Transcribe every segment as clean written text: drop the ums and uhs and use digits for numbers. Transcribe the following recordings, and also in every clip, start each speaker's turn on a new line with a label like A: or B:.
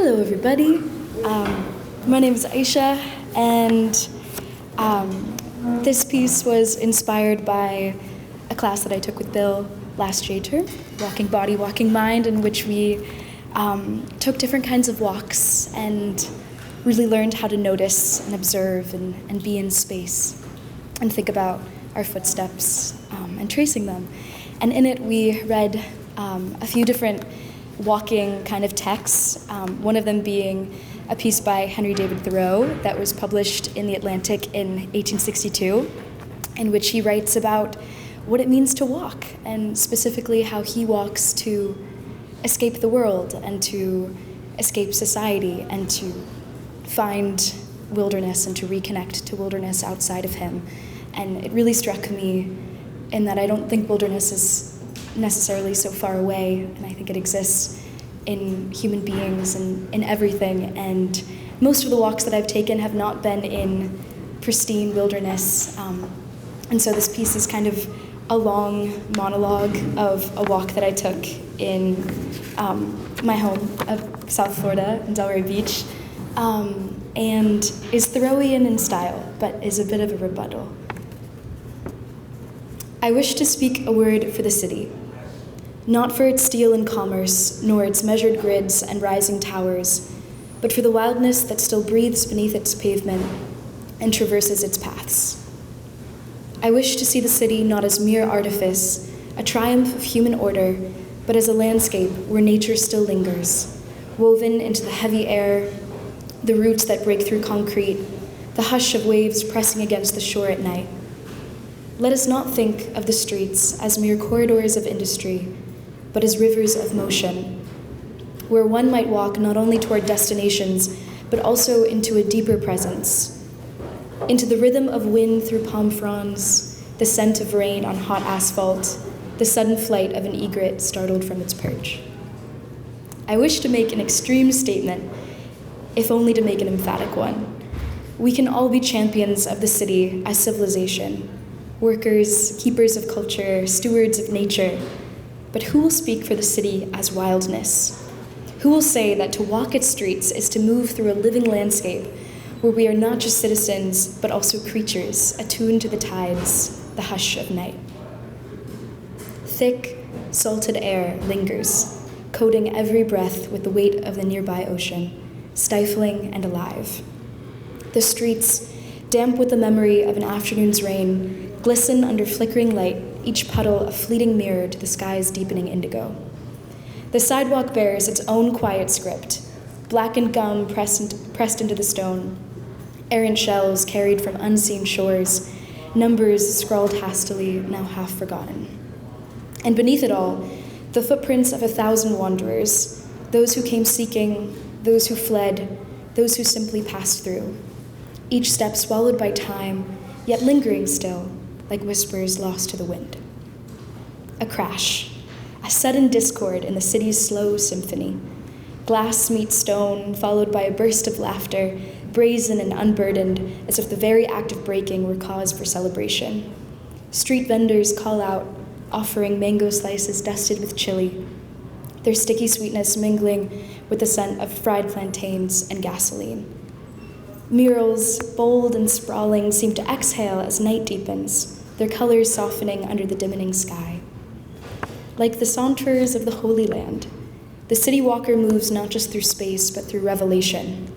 A: Hello, everybody. My name is Aisha, and this piece was inspired by a class that I took with Bill last year term, Walking Body, Walking Mind, in which we took different kinds of walks and really learned how to notice and observe and be in space and think about our footsteps and tracing them. And in it, we read a few different walking kind of texts, one of them being a piece by Henry David Thoreau that was published in The Atlantic in 1862, in which he writes about what it means to walk, and specifically how he walks to escape the world and to escape society and to find wilderness and to reconnect to wilderness outside of him. And it really struck me in that I don't think wilderness is necessarily so far away, and I think it exists in human beings and in everything. And most of the walks that I've taken have not been in pristine wilderness. And so this piece is kind of a long monologue of a walk that I took in my home of South Florida in Delray Beach, and is Thoreauian in style, but is a bit of a rebuttal. I wish to speak a word for the city, not for its steel and commerce, nor its measured grids and rising towers, but for the wildness that still breathes beneath its pavement and traverses its paths. I wish to see the city not as mere artifice, a triumph of human order, but as a landscape where nature still lingers, woven into the heavy air, the roots that break through concrete, the hush of waves pressing against the shore at night. Let us not think of the streets as mere corridors of industry, but as rivers of motion, where one might walk not only toward destinations, but also into a deeper presence, into the rhythm of wind through palm fronds, the scent of rain on hot asphalt, the sudden flight of an egret startled from its perch. I wish to make an extreme statement, if only to make an emphatic one. We can all be champions of the city as civilization, workers, keepers of culture, stewards of nature, but who will speak for the city as wildness? Who will say that to walk its streets is to move through a living landscape where we are not just citizens, but also creatures attuned to the tides, the hush of night? Thick, salted air lingers, coating every breath with the weight of the nearby ocean, stifling and alive. The streets, damp with the memory of an afternoon's rain, glisten under flickering light, each puddle a fleeting mirror to the sky's deepening indigo. The sidewalk bears its own quiet script, blackened gum pressed into the stone, errant shells carried from unseen shores, numbers scrawled hastily, now half forgotten. And beneath it all, the footprints of 1,000 wanderers, those who came seeking, those who fled, those who simply passed through, each step swallowed by time, yet lingering still, like whispers lost to the wind. A crash, a sudden discord in the city's slow symphony. Glass meets stone, followed by a burst of laughter, brazen and unburdened, as if the very act of breaking were cause for celebration. Street vendors call out, offering mango slices dusted with chili, their sticky sweetness mingling with the scent of fried plantains and gasoline. Murals, bold and sprawling, seem to exhale as night deepens, their colors softening under the dimming sky. Like the saunterers of the Holy Land, the city walker moves not just through space, but through revelation.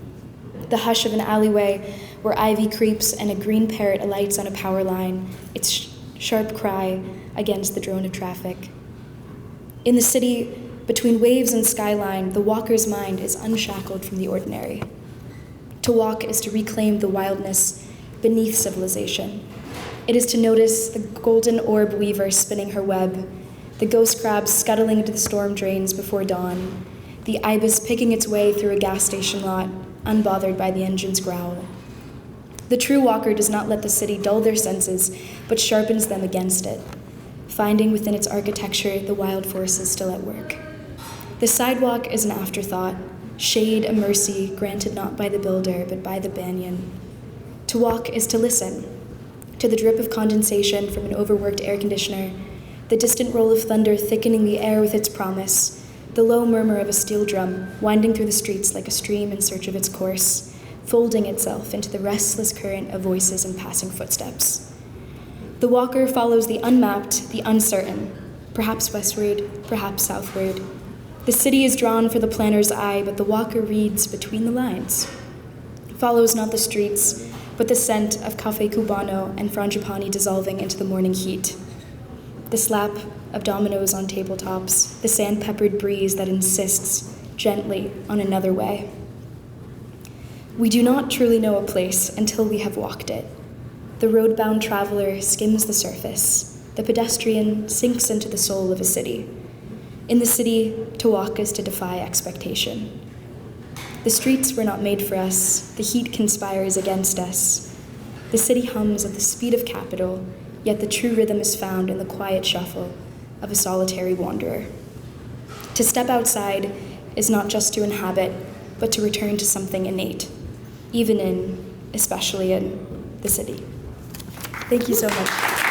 A: The hush of an alleyway where ivy creeps and a green parrot alights on a power line, its sharp cry against the drone of traffic. In the city, between waves and skyline, the walker's mind is unshackled from the ordinary. To walk is to reclaim the wildness beneath civilization. It is to notice the golden orb weaver spinning her web, the ghost crab scuttling into the storm drains before dawn, the ibis picking its way through a gas station lot, unbothered by the engine's growl. The true walker does not let the city dull their senses, but sharpens them against it, finding within its architecture the wild forces still at work. The sidewalk is an afterthought, shade a mercy granted not by the builder, but by the banyan. To walk is to listen, to the drip of condensation from an overworked air conditioner, the distant roll of thunder thickening the air with its promise, the low murmur of a steel drum winding through the streets like a stream in search of its course, folding itself into the restless current of voices and passing footsteps. The walker follows the unmapped, the uncertain, perhaps westward, perhaps southward. The city is drawn for the planner's eye, but the walker reads between the lines. Follows not the streets, but the scent of cafe cubano and frangipani dissolving into the morning heat. The slap of dominoes on tabletops, the sand-peppered breeze that insists gently on another way. We do not truly know a place until we have walked it. The road-bound traveler skims the surface. The pedestrian sinks into the soul of a city. In the city, to walk is to defy expectation. The streets were not made for us. The heat conspires against us. The city hums at the speed of capital, yet the true rhythm is found in the quiet shuffle of a solitary wanderer. To step outside is not just to inhabit, but to return to something innate, even in, especially in, the city. Thank you so much.